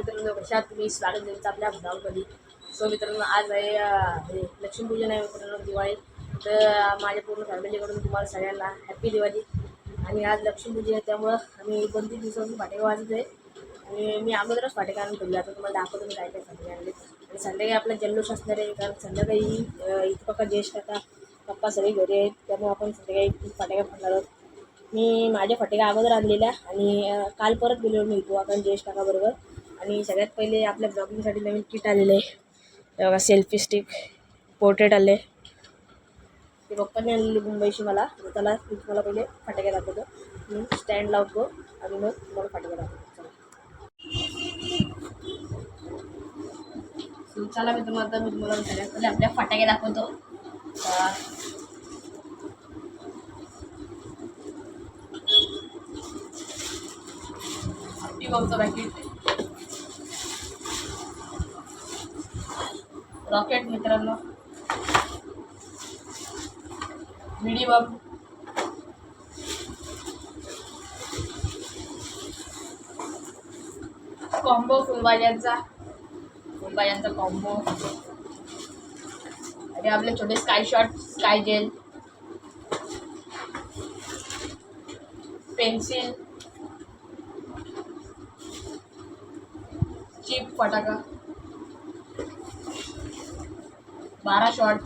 मित्रांनो, कशा तुम्ही? स्वागत देण्याचं आपल्या ब्लॉगमध्ये. सो मित्रांनो, आज आहे लक्ष्मीपूजन आहे मित्रांनो, दिवाळी. तर माझ्या पूर्ण फॅमिलीकडून तुम्हाला सगळ्यांना हॅपी दिवाळी. आणि आज लक्ष्मीपूजन आहे त्यामुळं आम्ही 2-3 दिवसापासून फटाके वाजत आहे. आणि मी अगोदरच फटाके आणून ठेवले. आता तुम्हाला दाखवतो मी काय काय फटाके आणले. आणि संध्याकाळी आपला जल्लोष असणार आहे, कारण संध्याकाळी इथं पक्का ज्येष्ठ काका पप्पा सगळे घरी आहेत, त्यामुळे आपण संध्याकाळी फटाके फोडणार आहोत. मी माझ्या फटाक्या अगोदर आणलेल्या आणि काल परत गेलो मी इथं आपण ज्येष्ठ काकाबरोबर. आणि सगळ्यात पहिले आपल्या ब्लॉगिंगसाठी नवीन किट आलेलं आहे. बघा, सेल्फी स्टिक पोर्ट्रेट आले. ते पप्पाने आणलेली मुंबईशी मला. त्याला मला पहिले फटाके दाखवतो. मी स्टँड लावतो आणि मग तुम्हाला फटाके दाखवतो. चला मी तुम्हाला सगळ्यात पहिले आपल्या फटाके दाखवतो. बॉम्बचं पॅकेट, रॉकेट मित्रांनो, विडी बॉम्ब, कॉम्बो फुलभाज्यांचा कॉम्बो, आणि आपले छोटे sky shot, sky gel, pencil, chip फटाका, 12 शॉट,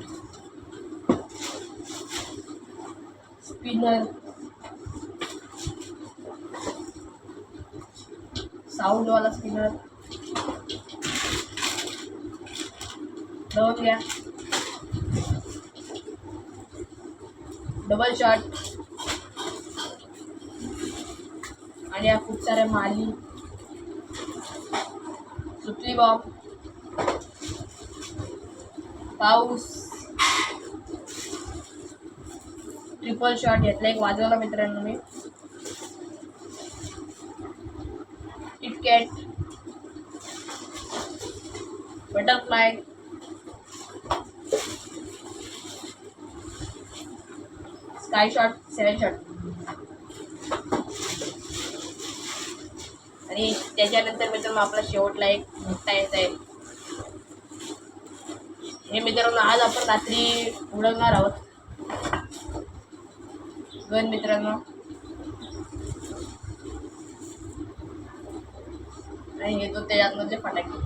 स्पिनर, साऊंड वाला स्पिनर, घ्या, डबल शॉट, आणि या खूप साऱ्या माली, सुतली बॉम्ब, पाऊस, ट्रिपल शॉट. यातला एक वाजवला मित्रांनो मी. KitKat, butterfly, sky shot, 7 shot. आणि त्याच्यानंतर मित्रांनो आपला शेवटला एक मोठा येत आहे. हे मित्रांनो आज आपण रात्री उडवणार आहोत गन मित्रांनो. आणि घेतो त्याच्यातमध्ये फटाके.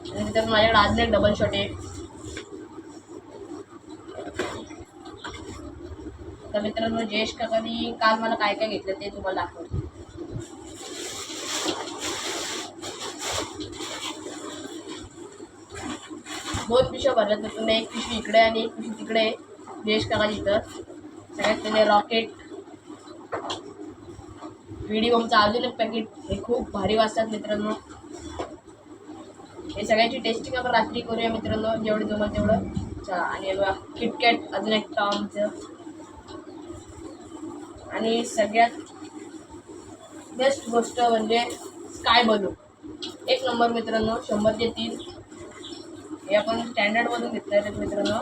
आणि मित्रांनो माझ्याकडे आज एक डबल शॉट आहे. तर मित्रांनो जयेश काकांनी काल मला काय काय घेतलं ते तुम्हाला दाखवतो. 2 पिशव्या भरल्यात मित्रांनो, एक पिशवी इकडे आणि एक पिशवी तिकडे. जयेश काका इथं सगळ्यात पहिले रॉकेट, विडी बॉम्बचं अजून एक पॅकेट. हे खूप भारी वाजतात मित्रांनो. हे सगळ्याची टेस्टिंग आपण रात्री करूया मित्रांनो, जेवढे जमल तेवढं. चला. आणि बघा किटकॅट, अजून एक टॉमचं. आणि सगळ्यात बेस्ट गोष्ट म्हणजे स्काय बलून, 1 नंबर मित्रांनो. 100 ते 3 हे आपण स्टँडर्डमधून घेतलं आहे मित्रांनो.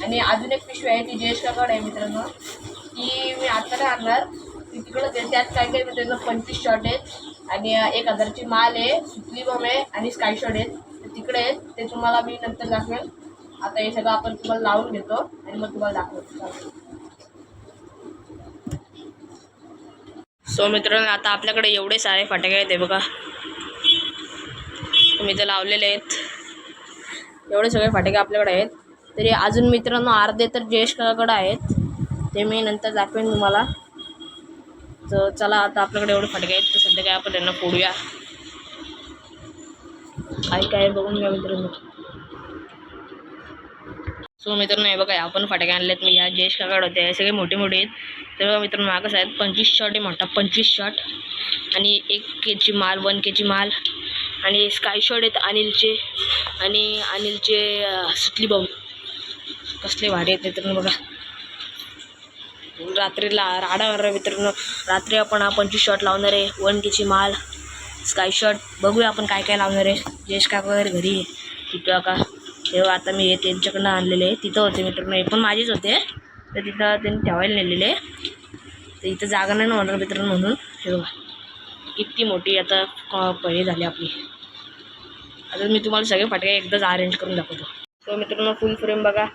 आणि अजून एक पिशवी आहे ती जयेश काकाकडे आहे मित्रांनो. ती मी आता नाही आणणार, ती तिकडं ते. त्यात काय काय मित्रांनो 25 शॉट आहेत आणि 1000ची माल आहे, सुतली बॉम्ब आहे आणि स्काय शॉट आहेत. ते तिकडे आहेत, ते तुम्हाला मी नंतर दाखवेल. आता हे सगळं आपण तुम्हाला लावून घेतो आणि मग तुम्हाला दाखवतो. सो मित्रांनो आता आपल्याकडे एवढे सारे फटाके आहेत. हे बघा तुम्ही इथं लावलेले आहेत. एवढे सगळे फटाके आपल्याकडे आहेत. तरी अजून मित्रांनो अर्धे तर जयेश काकाकडे आहेत, ते मी नंतर दाखवेन तुम्हाला. तर चला आता आपल्याकडे एवढे फटाके आहेत, तर सध्या काय आपण त्यांना फोडूया. काय काय बघून घ्या मित्रांनो. सो मित्रांनो हे बघा आपण फटाके आणलेत. मी ह्या जयेश काकाकडे होते, हे सगळे मोठे मोठे आहेत. तर मित्रांनो मागच आहेत 25 शॉट आहे, मोठा 25 शॉट. आणि 1 केची माल, 1 केची माल. आणि स्काय शॉट आहेत अनिलचे. आणि अनिलचे सुतली बॉम्ब कसले भारी आहेत मित्रांनो. बघा रात्रीला राडा मित्रांनो. रात्री आपण 25 शॉट लावणार आहे, 1 केची माल, स्काय शॉट. बघूया आपण काय काय लावणार आहे. जयेश काका वगैरे घरी तिथं का तेव्हा आता मी हे त्यांच्याकडनं आणलेले. तिथं होते मित्रांनो, हे पण माझेच होते. तर तिथं त्यांनी ठेवायला नेलेले. तर इथं जागा नाही होणार मित्रांनो म्हणून. हे बघा किती मोठी आता हे झाली आपली. आता मी तुम्हाला सगळे फटाके एकदाच अरेंज करून दाखवतो. सो मित्रांनो फुल फ्रेम बघा.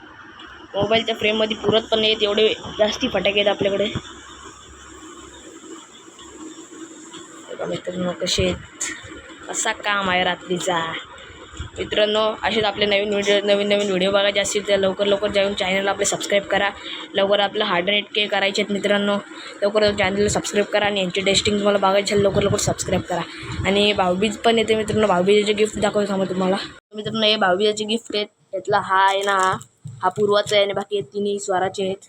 मोबाईलच्या फ्रेममध्ये पुरत पण नाहीत एवढे जास्ती फटाके आहेत आपल्याकडे. बघा मित्रांनो कसे आहेत. असा काम आहे रात्रीचा. मित्रांनो असेच आपले नवीन व्हिडिओ बघायचे असतील तर लवकर जाऊन चॅनलला आपले सबस्क्राईब करा. लवकर आपलं 100K करायचे आहेत मित्रांनो. लवकर चॅनलला सबस्क्राईब करा आणि यांची टेस्टिंग तुम्हाला बघायची आहे लवकर सबस्क्राईब करा. आणि भाऊबीज पण येते मित्रांनो. भाऊबीजेचे गिफ्ट दाखवतो सांगा तुम्हाला. मित्रांनो हे भाऊबीजेचे गिफ्ट आहेत. यातला हा आहे ना, हा पूर्वाचा आहे आणि बाकी तिन्ही स्वराचे आहेत.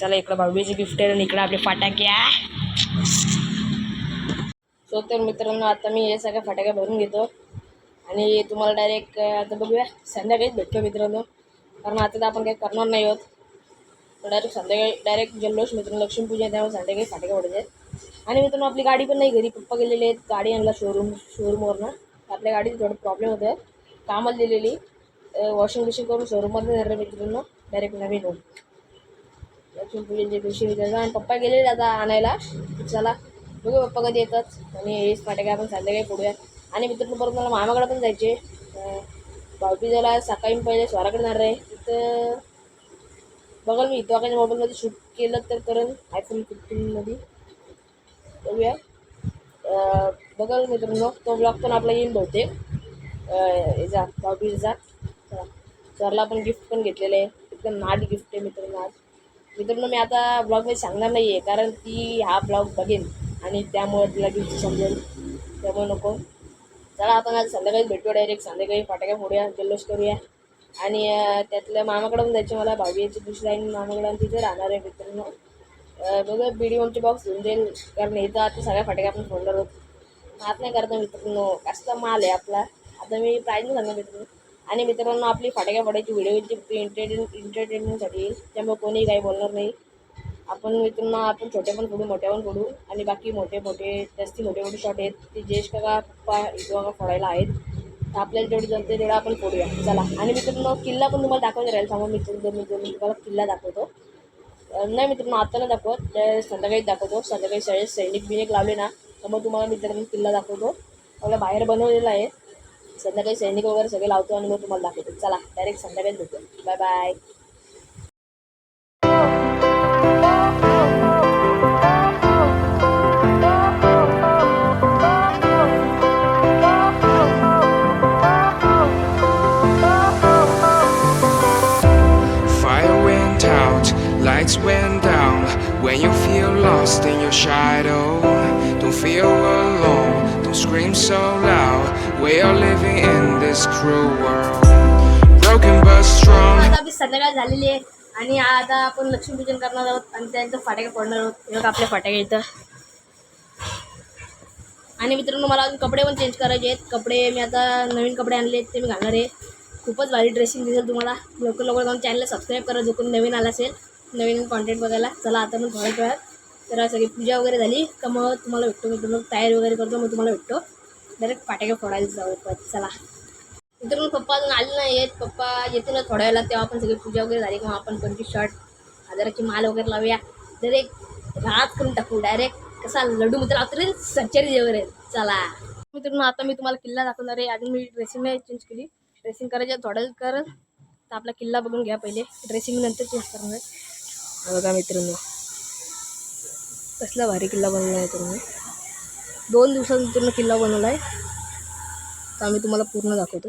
चला इकडं भाऊबीजेचे गिफ्ट आहे आणि इकडं आपले फटाके आहे. सो तर मित्रांनो आता मी हे सगळे फटाके भरून घेतो आणि तुम्हाला डायरेक्ट आता बघूया संध्याकाळीच भेटतो मित्रांनो. कारण आता तर आपण काही करणार नाही आहोत. डायरेक्ट संध्याकाळी डायरेक्ट जल्लोष मित्रांनो. लक्ष्मीपूजा त्यामुळे संध्याकाळी फटाके पडायचे आहेत. आणि मित्रांनो आपली गाडी पण नाही घरी. पप्पा गेलेले आहेत गाडी आणला शोरूमवरनं. आपल्या गाडीत थोडं प्रॉब्लेम होतं. कामाला दिलेली वॉशिंग मशीन करून शोरूममध्ये येणार मित्रांनो. डायरेक्ट नवीन होऊन लक्ष्मीपूजेच्या दिवशी विचारलं आणि पप्पा गेलेले आता आणायला. चला बघू पप्पा कधी येतात आणि हेच फटाके आपण संध्याकाळी फोडूया. आणि मित्रांनो परत मला मामाकडे पण जायचे. भाऊबीजेला सकाळी पहिले स्वराकडे जाणार आहे. तिथं बघा मी इथं काही मोबाईलमध्ये शूट केलं तर करेन iPhone 15मध्ये. बघूया बघा मित्रांनो तो ब्लॉग पण आपला येईल बहुतेक याचा भाऊबीजेचा. स्वरला पण गिफ्ट पण घेतलेलं आहे. एकदम नाट गिफ्ट आहे मित्रांनो. आज मित्रांनो मी आता ब्लॉगमध्ये सांगणार नाही आहे कारण ती हा ब्लॉग बघेन आणि त्यामुळे तिला गिफ्ट समजेल. त्यामुळे नको. चला आपण आज संध्याकाळी भेटूया. डायरेक्ट संध्याकाळी फटाके फोडूया जल्लोष करूया. आणि त्यातल्या मामाकडे पण जायचे मला. भाऊबीजेच्या दिवशी जाईन मामाकडे आणि तिथे राहणार आहे मित्रांनो. बघा BDOमचे बॉक्स घेऊन जाईल कारण इथं आता सगळ्या फटाके आपण फोडणार आहोत. हात नाही करता मित्रांनो. कसा माल आहे आपला. आता मी प्राईज नाही सांगणार मित्रांनो. आणि मित्रांनो आपली फटाके फोडायची व्हिडिओची एंटरटेनमेंटसाठी येईल. त्यामुळे कोणीही काही बोलणार नाही. आपण मित्रांनो आपण छोटे पण फोडू मोठे पण फोडू. आणि बाकी मोठे जास्ती मोठे शॉट आहेत ते जयेश काका पप्पा इथं फोडायला आहेत. तर आपल्याला जेवढी जमते तेवढं आपण फोडूया. चला आणि मित्रांनो किल्ला पण तुम्हाला दाखवायचा राहील. सांगा मित्रांनो मी तुम्हाला किल्ला दाखवतो. नाही मित्रांनो आता नाही दाखवत. संध्याकाळी दाखवतो. संध्याकाळी सैनिक बिनिक लावले ना तर मग तुम्हाला मित्रांनो किल्ला दाखवतो. मला बाहेर बनवलेला आहे. संध्याकाळी सैनिक वगैरे सगळे लावतो आणि मग तुम्हाला दाखवतो. चला डायरेक्ट संध्याकाळी भेटू. Bye bye. Lights went down when you feel lost in your shadow. Don't feel alone, don't scream so loud. We are living in this cruel world. Broken but strong. आता आपली संध्याकाळ झालेली आहे आणि आता आपण लक्ष्मीपूजन करणार आहोत आणि त्यांचं फटाके फोडणार आहोत. हे आपले फटाके इथं. आणि मित्रांनो मला अजून कपडे पण चेंज करायचे आहेत. कपडे मी आता नवीन कपडे आणले आहेत ते मी घालणार आहे. खूपच भारी ड्रेसिंग दिसेल तुम्हाला. लवकर जाऊन चॅनलला सबस्क्राईब करा जो कोणी नवीन आला असेल नवीन कॉन्टेंट बघायला. चला आता मग थोड्याच वेळात तर सगळी पूजा वगैरे झाली का मग तुम्हाला भेटतो. मित्रांनो तयारी वगैरे करतो मग तुम्हाला भेटतो. डायरेक्ट फटाके फोडायला जाऊ. चला मित्रांनो पप्पा अजून आले नाही आहेत. पप्पा येते ना थोड्या वेळेला तेव्हा आपण सगळी पूजा वगैरे झाली किंवा आपण 25 शर्ट 1000ची माल वगैरे लावूया. डायरेक्ट रात करून टाकू. डायरेक्ट कसा लड्डू मित्र असेल सच्चरी वगैरे. चला मित्रांनो आता मी तुम्हाला किल्ला दाखवणार आहे. अजून मी ड्रेसिंग नाही चेंज केली. ड्रेसिंग करायच्या थोड्या कर तर आपला किल्ला बघून घ्या पहिले. ड्रेसिंग नंतर चेंज करणार आहे. बघा मित्रांनो कसला भारी किल्ला बनवला आहे. तर मी 2 दिवसानंतर किल्ला बनवला आहे तर आम्ही तुम्हाला पूर्ण दाखवतो.